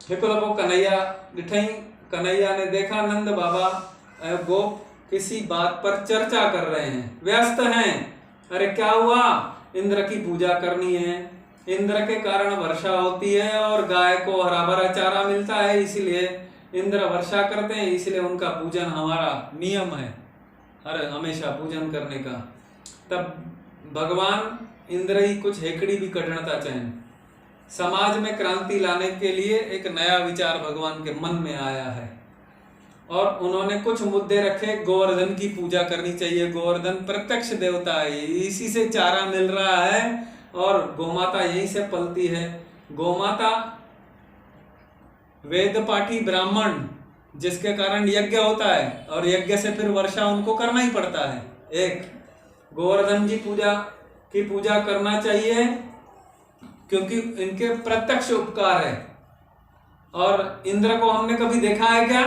हिकुल को कन्हैया डिठई। कन्हैया ने देखा नंद बाबा गोप किसी बात पर चर्चा कर रहे हैं, व्यस्त हैं। अरे क्या हुआ? इंद्र की पूजा करनी है, इंद्र के कारण वर्षा होती है और गाय को हरा भरा चारा मिलता है, इसीलिए इंद्र वर्षा करते हैं, इसलिए उनका पूजन हमारा नियम है, हर हमेशा पूजन करने का। तब भगवान इंद्र ही कुछ हेकड़ी भी कटणता चाहें। समाज में क्रांति लाने के लिए एक नया विचार भगवान के मन में आया है और उन्होंने कुछ मुद्दे रखे। गोवर्धन की पूजा करनी चाहिए, गोवर्धन प्रत्यक्ष देवता है, इसी से चारा मिल रहा है और गोमाता यहीं से पलती है। गोमाता वेद पाठी ब्राह्मण, जिसके कारण यज्ञ होता है और यज्ञ से फिर वर्षा उनको करना ही पड़ता है। एक गोवर्धन जी की पूजा करना चाहिए क्योंकि इनके प्रत्यक्ष उपकार है। और इंद्र को हमने कभी देखा है क्या?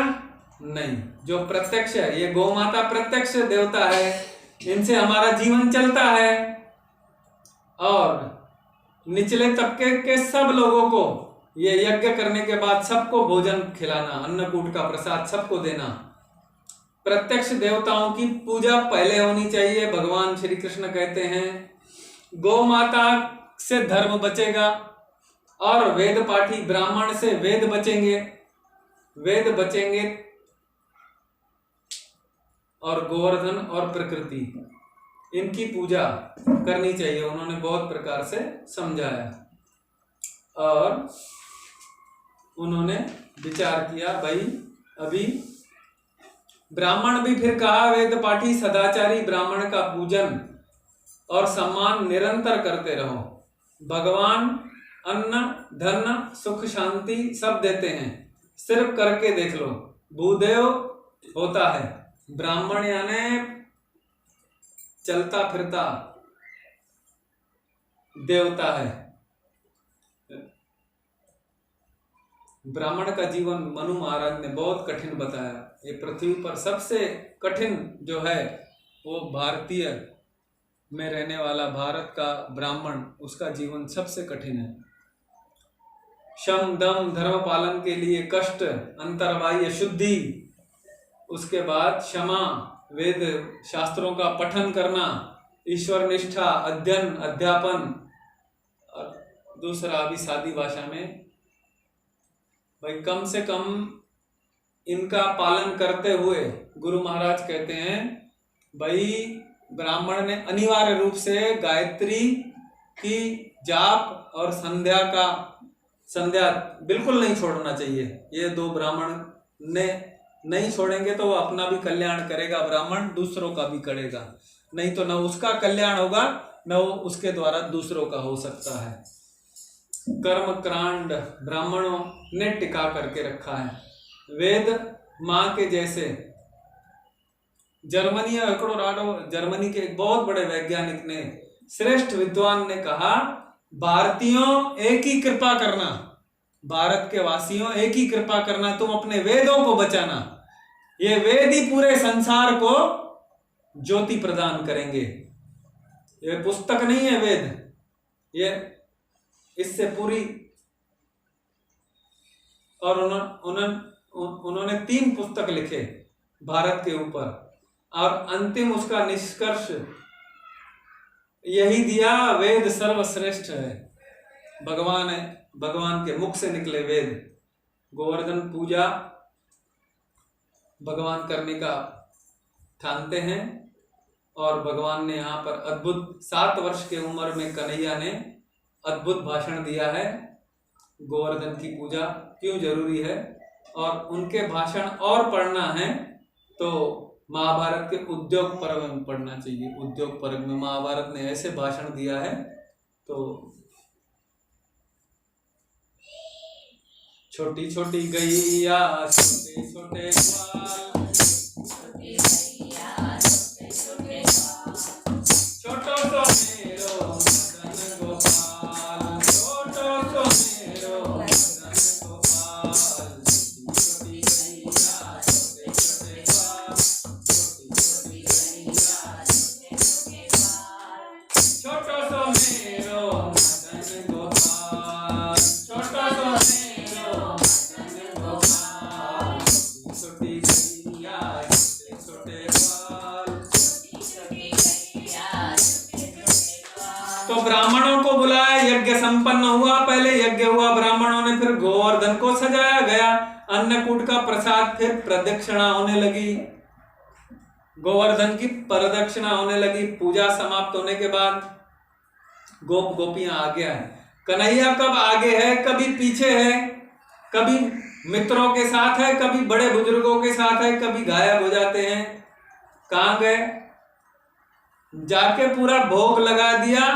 नहीं। जो प्रत्यक्ष है, ये गोमाता प्रत्यक्ष देवता है, इनसे हमारा जीवन चलता है। और निचले तबके के सब लोगों को ये यज्ञ करने के बाद सबको भोजन खिलाना, अन्नकूट का प्रसाद सबको देना। प्रत्यक्ष देवताओं की पूजा पहले होनी चाहिए। भगवान श्री कृष्ण कहते हैं गौ माता से धर्म बचेगा और वेद पाठी ब्राह्मण से वेद बचेंगे, वेद बचेंगे और गोवर्धन और प्रकृति, इनकी पूजा करनी चाहिए। उन्होंने बहुत प्रकार से समझाया और उन्होंने विचार किया, भाई अभी ब्राह्मण भी फिर कहा वेद पाठी सदाचारी ब्राह्मण का पूजन और सम्मान निरंतर करते रहो। भगवान अन्न धन सुख शांति सब देते हैं, सिर्फ करके देख लो। भूदेव होता है, ब्राह्मण यानी चलता फिरता देवता है। ब्राह्मण का जीवन मनु महाराज ने बहुत कठिन बताया। ये पृथ्वी पर सबसे कठिन जो है वो भारतीय में रहने वाला भारत का ब्राह्मण, उसका जीवन सबसे कठिन है। शम दम धर्म पालन के लिए कष्ट, अंतर्बाह्य शुद्धि, उसके बाद क्षमा, वेद शास्त्रों का पठन करना, ईश्वर निष्ठा, अध्ययन अध्यापन, और दूसरा अभी सादी भाषा में भाई कम से कम इनका पालन करते हुए गुरु महाराज कहते हैं भाई ब्राह्मण ने अनिवार्य रूप से गायत्री की जाप और संध्या बिल्कुल नहीं छोड़ना चाहिए। ये दो ब्राह्मण ने नहीं छोड़ेंगे तो वो अपना भी कल्याण करेगा ब्राह्मण, दूसरों का भी करेगा, नहीं तो न उसका कल्याण होगा न वो उसके द्वारा दूसरों का हो सकता है। कर्म कांड ब्राह्मणों ने टिका करके रखा है। वेद माँ के जैसे जर्मनी के एक बहुत बड़े वैज्ञानिक ने, श्रेष्ठ विद्वान ने कहा भारतीयों एक ही कृपा करना, भारत के वासियों एक ही कृपा करना, तुम अपने वेदों को बचाना। ये वेद ही पूरे संसार को ज्योति प्रदान करेंगे। ये पुस्तक नहीं है वेद, ये इससे पूरी। और उन्होंने 3 पुस्तक लिखे भारत के ऊपर और अंतिम उसका निष्कर्ष यही दिया, वेद सर्वश्रेष्ठ है, भगवान के मुख से निकले वेद। गोवर्धन पूजा भगवान करने का ठानते हैं और भगवान ने यहाँ पर अद्भुत 7 वर्ष के उम्र में कन्हैया ने अद्भुत भाषण दिया है गोवर्धन की पूजा क्यों जरूरी है। और उनके भाषण और पढ़ना है तो महाभारत के उद्योग पर्व में पढ़ना चाहिए। उद्योग पर्व में महाभारत ने ऐसे भाषण दिया है। तो छोटी छोटी गैया छोटे छोटे ग्वाल, छोटो तो मेरो मदन गोपाल, छोटो तो मेरो मदन गोपाल, छोटी गैया छोटे छोटे ग्वाल, छोटी गैया छोटो तो मेरो मदन गोपाल, छोटो तो मेरो संपन्न हुआ, पहले यज्ञ हुआ ब्राह्मणों ने, फिर गोवर्धन को सजाया गया, अन्नकूट का प्रसाद, फिर प्रदक्षिणा होने लगी, गोवर्धन की प्रदक्षिणा होने लगी। पूजा समाप्त होने के बाद गोप गोपियां आगे आए। कन्हैया कब आगे है, कभी पीछे है, कभी मित्रों के साथ है, कभी बड़े बुजुर्गों के साथ है, कभी गायब हो जाते हैं। कहाँ गए? जाके पूरा भोग लगा दिया,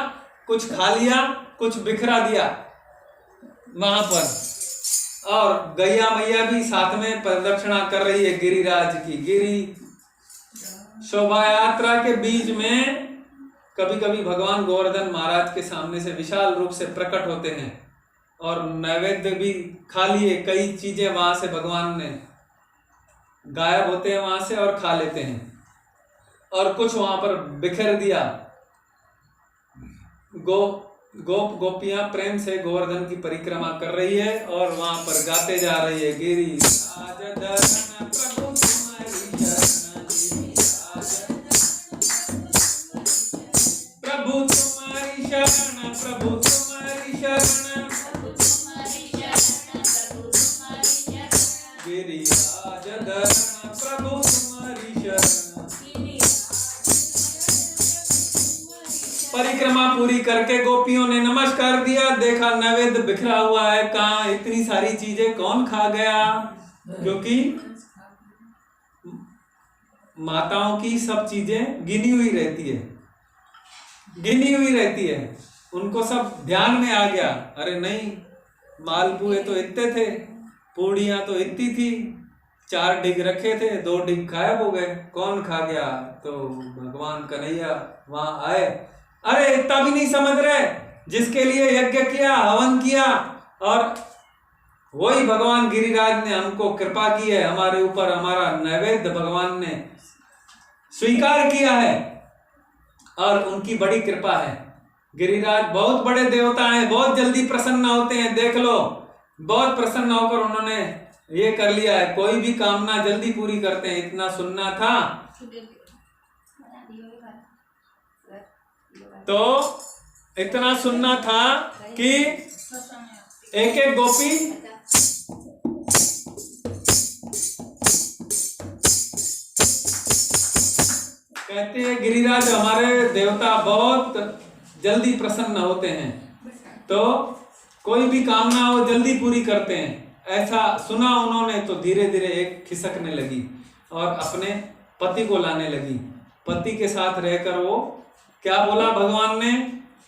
कुछ खा लिया, कुछ बिखरा दिया वहां पर। और गैया मैया भी साथ में प्रदक्षिणा कर रही है गिरिराज की। गिरी शोभा यात्रा के बीच में कभी कभी भगवान गोवर्धन महाराज के सामने से विशाल रूप से प्रकट होते हैं और नैवेद्य भी खा लिए, कई चीजें वहां से भगवान ने गायब होते हैं वहां से और खा लेते हैं, और कुछ वहां पर बिखेर दिया। गोप गोपियां प्रेम से गोवर्धन की परिक्रमा कर रही है और वहां पर गाते जा रही है, गिरी राज धरण प्रभु तुम्हारी शरण, प्रभु तुम्हारी शरण, प्रभु तुम्हारी शरण, गिरी राज धरण प्रभु तुम्हारी शरण। परिक्रमा पूरी करके गोपियों ने नमस्कार दिया, देखा नैवेद्य बिखरा हुआ है, कहाँ इतनी सारी चीजें कौन खा गया, क्योंकि माताओं की सब चीजें गिनी हुई रहती है, गिनी हुई रहती है, उनको सब ध्यान में आ गया। अरे नहीं, मालपुए तो इतने थे, पूड़ियां तो इतनी थी, 4 डिग रखे थे, 2 डिग गायब हो गए, कौन खा गया? तो भगवान कन्हैया वहां आए। अरे इतना भी नहीं समझ रहे, जिसके लिए यज्ञ किया, हवन किया, और वही भगवान गिरिराज ने हमको कृपा की है, हमारे ऊपर हमारा नैवेद्य भगवान ने स्वीकार किया है और उनकी बड़ी कृपा है। गिरिराज बहुत बड़े देवता हैं, बहुत जल्दी प्रसन्न होते हैं, देख लो, बहुत प्रसन्न होकर उन्होंने ये कर लिया है, कोई भी कामना जल्दी पूरी करते हैं। इतना सुनना था तो इतना सुनना था कि एक एक गोपी कहते हैं गिरिराज हमारे देवता बहुत जल्दी प्रसन्न होते हैं, तो कोई भी कामना हो जल्दी पूरी करते हैं। ऐसा सुना उन्होंने तो धीरे धीरे एक खिसकने लगी और अपने पति को लाने लगी। पति के साथ रहकर वो क्या बोला भगवान ने,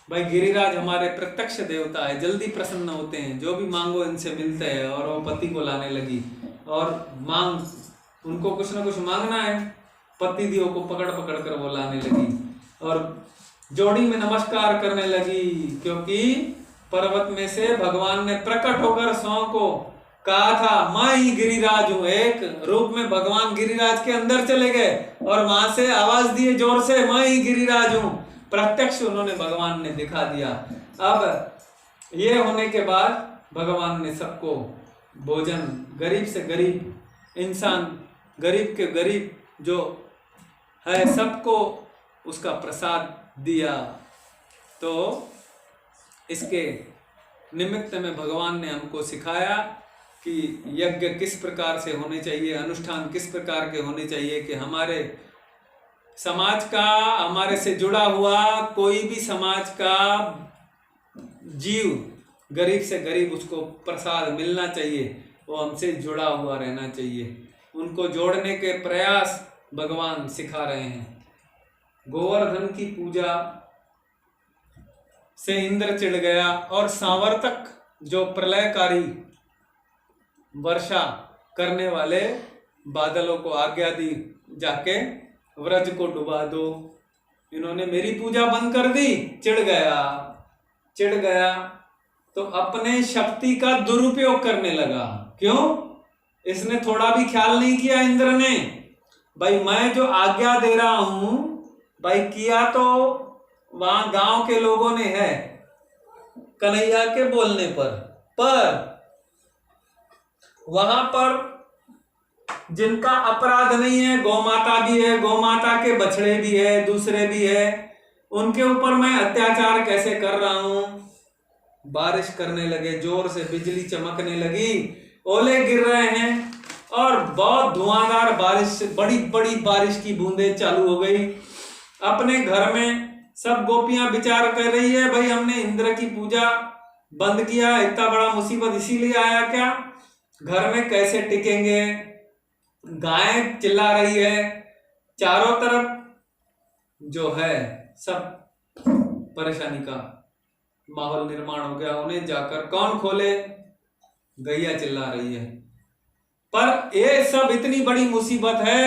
भाई गिरिराज हमारे प्रत्यक्ष देवता है, जल्दी प्रसन्न होते हैं, जो भी मांगो इनसे मिलते हैं। और वो पति को लाने लगी और उनको कुछ ना कुछ मांगना है, पति दियो को पकड़ पकड़ कर वो लाने लगी और जोड़ी में नमस्कार करने लगी, क्योंकि पर्वत में से भगवान ने प्रकट होकर सौ को कहा था मैं ही गिरिराज हूं। एक रूप में भगवान गिरिराज के अंदर चले गए और वहां से आवाज दिए जोर से, मैं ही गिरिराज हूं। प्रत्यक्ष उन्होंने भगवान ने दिखा दिया। अब ये होने के बाद भगवान ने सबको भोजन, गरीब से गरीब इंसान, गरीब के गरीब जो है, सबको उसका प्रसाद दिया। तो इसके निमित्त में भगवान ने हमको सिखाया कि यज्ञ किस प्रकार से होने चाहिए, अनुष्ठान किस प्रकार के होने चाहिए, कि हमारे समाज का, हमारे से जुड़ा हुआ कोई भी समाज का जीव, गरीब से गरीब, उसको प्रसाद मिलना चाहिए, वो हमसे जुड़ा हुआ रहना चाहिए। उनको जोड़ने के प्रयास भगवान सिखा रहे हैं। गोवर्धन की पूजा से इंद्र चिढ़ गया और सांवर्तक जो प्रलयकारी वर्षा करने वाले बादलों को आज्ञा दी, जाके व्रज को डुबा दो। इन्होंने मेरी पूजा बंद कर दी, चिढ़ गया तो अपने शक्ति का दुरुपयोग करने लगा। क्यों? इसने थोड़ा भी ख्याल नहीं किया इंद्र ने, भाई मैं जो आज्ञा दे रहा हूं, भाई किया तो वहां गांव के लोगों ने है कन्हैया के बोलने पर वहां पर जिनका अपराध नहीं है, गौमाता भी है, गौमाता के बछड़े भी है, दूसरे भी है, उनके ऊपर मैं अत्याचार कैसे कर रहा हूं? बारिश करने लगे, जोर से बिजली चमकने लगी, ओले गिर रहे हैं और बहुत धुआंधार बारिश, बड़ी बड़ी बारिश की बूंदें चालू हो गई। अपने घर में सब गोपियां विचार कर रही है, भाई हमने इंद्र की पूजा बंद किया, इतना बड़ा मुसीबत इसीलिए आया क्या, घर में कैसे टिकेंगे। गाय चिल्ला रही है, चारों तरफ जो है सब परेशानी का माहौल निर्माण हो गया। उन्हें जाकर कौन खोले, गैया चिल्ला रही है। पर ये सब इतनी बड़ी मुसीबत है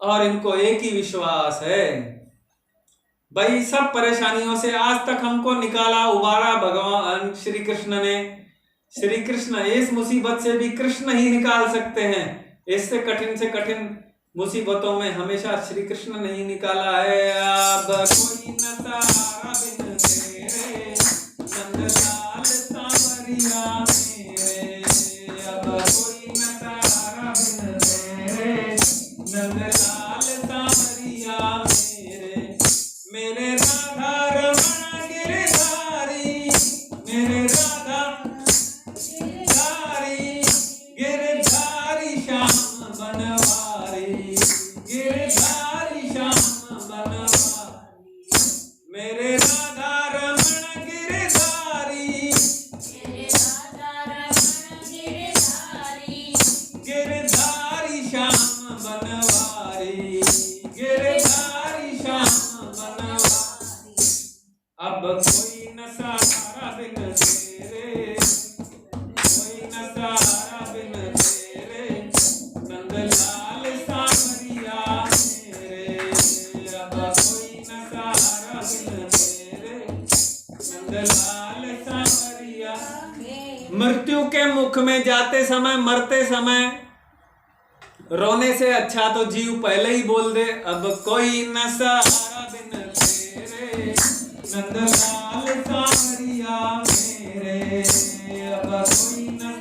और इनको एक ही विश्वास है, भाई सब परेशानियों से आज तक हमको निकाला उबारा भगवान श्री कृष्ण ने। श्री कृष्ण, इस मुसीबत से भी कृष्ण ही निकाल सकते हैं। इससे कठिन से कठिन मुसीबतों में हमेशा श्री कृष्ण नहीं निकाला है। अब कोई न तारा बिन तेरे, नंदलाल सांवरिया मेरे, अब कोई न तारा बिन तेरे, नंदलाल सांवरिया मेरे, मेरे राधा रमण गिरधारी, मेरे राधा गिरधारी श्याम बनवारी, गिरधारी श्याम बनवारी, मेरे राधा रमण गिरधारी, गिरधारी श्याम बनवारी, गिरधारी श्याम बनवारी। अब कोई न सहारा बिन तेरे, कोई न सहारा बिन तेरे, नंदलाल सांवरिया मेरे, अब कोई न सहारा बिन तेरे, नंदलाल सांवरिया। मृत्यु के मुख में जाते समय, मरते समय रोने से अच्छा तो जीव पहले ही बोल दे, अब कोई न सहारा बिन तेरे, नंदलाल सांवरिया मेरे, अब कोई न।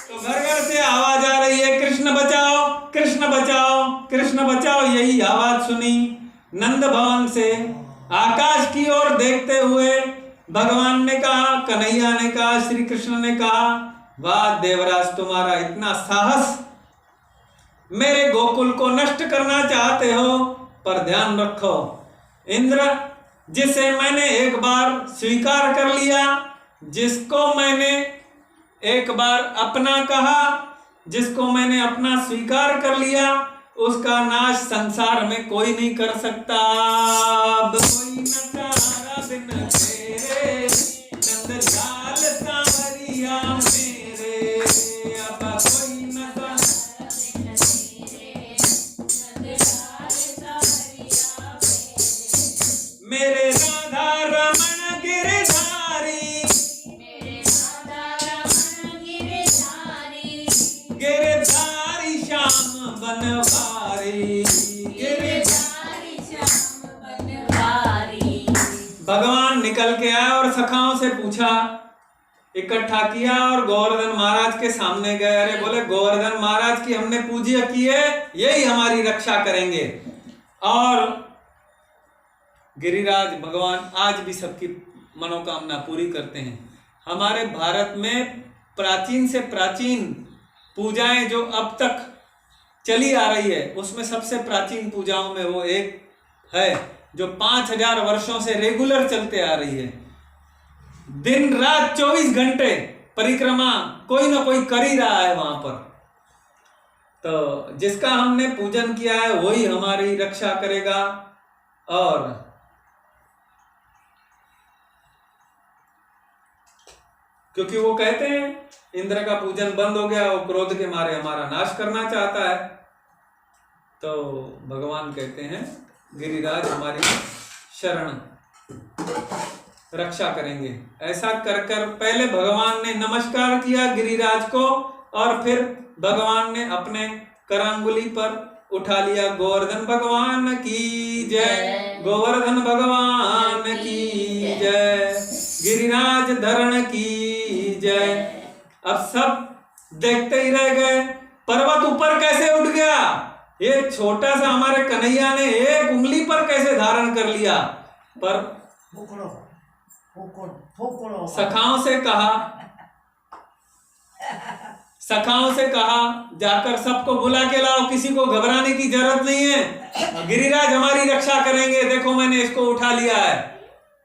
तो घर घर से आवाज आ रही है, कृष्ण बचाओ, कृष्ण बचाओ, कृष्ण बचाओ। यही आवाज सुनी नंद भवन से। आकाश की ओर देखते हुए भगवान ने कहा, कन्हैया ने कहा, श्री कृष्ण ने कहा, वाह देवराज तुम्हारा इतना साहस, मेरे गोकुल को नष्ट करना चाहते हो, पर ध्यान रखो इंद्र, जिसे मैंने एक बार स्वीकार कर लिया, जिसको मैंने एक बार अपना कहा, जिसको मैंने अपना स्वीकार कर लिया, उसका नाश संसार में कोई नहीं कर सकता। अब कोई न तारा बिन तेरे, नंदलाल सांवरिया मेरे, अब कोई न तारा बिन तेरे, नंदलाल सांवरिया मेरे, मेरे राधा रमण गिरधारी, मेरे राधा रमण गिरधारी, गिरधारी श्याम बनवारी, गिरधारी श्याम बनवारी। भगवान निकल के आए और सखाओं से पूछा, इकट्ठा किया और गोवर्धन महाराज के सामने गए। अरे बोले गोवर्धन महाराज की हमने पूजा की है, यही हमारी रक्षा करेंगे। और गिरिराज भगवान आज भी सबकी मनोकामना पूरी करते हैं। हमारे भारत में प्राचीन से प्राचीन पूजाएं जो अब तक चली आ रही है, उसमें सबसे प्राचीन पूजाओं में वो एक है जो 5000 वर्षों से रेगुलर चलते आ रही है। दिन रात 24 घंटे परिक्रमा कोई ना कोई कर ही रहा है वहां पर। तो जिसका हमने पूजन किया है वही हमारी रक्षा करेगा। और क्योंकि वो कहते हैं इंद्र का पूजन बंद हो गया, वो क्रोध के मारे हमारा नाश करना चाहता है। तो भगवान कहते हैं गिरिराज हमारी शरण रक्षा करेंगे। ऐसा कर कर पहले भगवान ने नमस्कार किया गिरिराज को और फिर भगवान ने अपने करांगुली पर उठा लिया, गोवर्धन भगवान की जय, गोवर्धन भगवान की जय, गिरिराज धरण की जय। अब सब देखते ही रह गए, पर्वत ऊपर कैसे उठ गया, ये छोटा सा हमारे कन्हैया ने एक उंगली पर कैसे धारण कर लिया। पर सखाओं से कहा जाकर सबको बुला के लाओ, किसी को घबराने की जरूरत नहीं है, गिरिराज हमारी रक्षा करेंगे, देखो मैंने इसको उठा लिया है।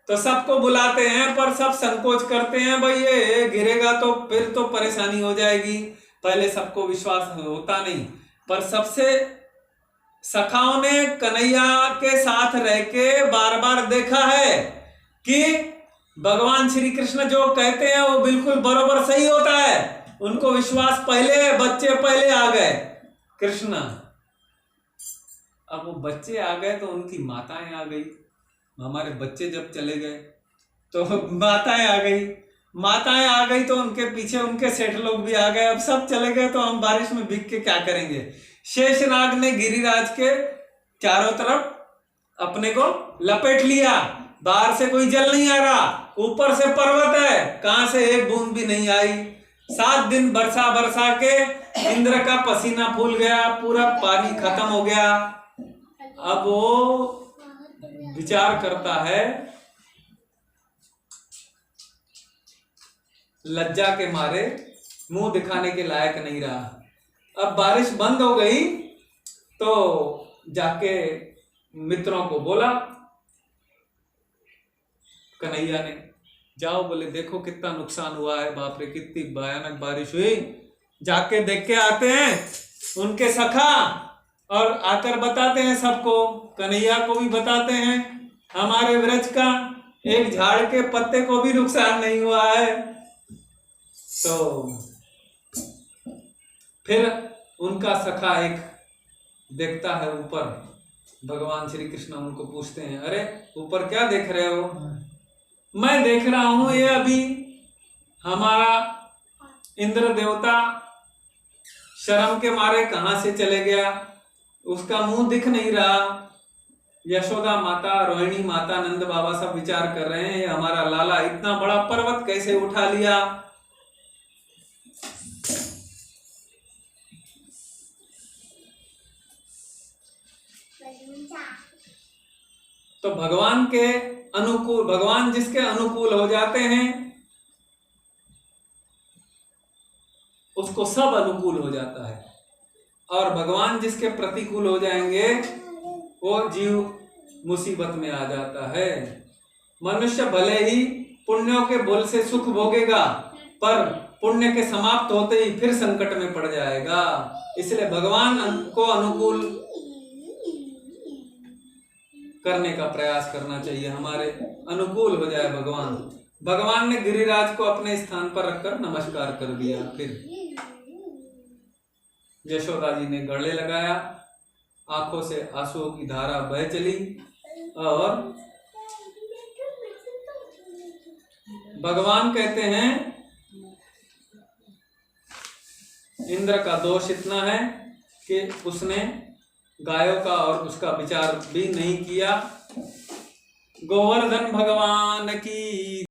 तो सबको बुलाते हैं पर सब संकोच करते हैं, भाई ये गिरेगा तो फिर तो परेशानी हो जाएगी, पहले सबको विश्वास होता नहीं। पर सबसे सखाओं ने कन्हैया के साथ रह के बार बार देखा है कि भगवान श्री कृष्ण जो कहते हैं वो बिल्कुल बरोबर सही होता है। उनको विश्वास पहले, बच्चे पहले आ गए कृष्ण। अब वो बच्चे आ गए तो उनकी माताएं आ गई। हमारे बच्चे जब चले गए तो माताएं आ गई तो उनके पीछे उनके सेठ लोग भी आ गए। अब सब चले गए तो हम बारिश में भीग के क्या करेंगे। शेषनाग ने गिरिराज के चारों तरफ अपने को लपेट लिया। बाहर से कोई जल नहीं आ रहा, ऊपर से पर्वत है, कहां से एक बूंद भी नहीं आई। 7 दिन बरसा के इंद्र का पसीना फूल गया, पूरा पानी खत्म हो गया। अब वो विचार करता है, लज्जा के मारे मुंह दिखाने के लायक नहीं रहा। अब बारिश बंद हो गई तो जाके मित्रों को बोला कन्हैया ने, जाओ बोले देखो कितना नुकसान हुआ है, बाप रे कितनी भयानक बारिश हुई, जाके देख के आते हैं। उनके सखा और आकर बताते हैं सबको, कन्हैया को भी बताते हैं हमारे व्रज का एक झाड़ के पत्ते को भी नुकसान नहीं हुआ है। तो फिर उनका सखा एक देखता है ऊपर, भगवान श्री कृष्ण उनको पूछते हैं, अरे ऊपर क्या देख रहे हो। मैं देख रहा हूं ये अभी हमारा इंद्र देवता शर्म के मारे कहां से चले गया, उसका मुंह दिख नहीं रहा। यशोदा माता, रोहिणी माता, नंद बाबा सब विचार कर रहे हैं, ये हमारा लाला इतना बड़ा पर्वत कैसे उठा लिया। तो भगवान के अनुकूल, भगवान जिसके अनुकूल हो जाते हैं उसको सब अनुकूल हो जाता है, और भगवान जिसके प्रतिकूल हो जाएंगे वो जीव मुसीबत में आ जाता है। मनुष्य भले ही पुण्यों के बल से सुख भोगेगा, पर पुण्य के समाप्त होते ही फिर संकट में पड़ जाएगा। इसलिए भगवान को अनुकूल करने का प्रयास करना चाहिए, हमारे अनुकूल हो जाए भगवान। भगवान ने गिरिराज को अपने स्थान पर रखकर नमस्कार कर दिया। फिर यशोदा जी ने गले लगाया, आंखों से आंसुओं की धारा बह चली, और भगवान कहते हैं इंद्र का दोष इतना है कि उसने गायों का और उसका विचार भी नहीं किया। गोवर्धन भगवान की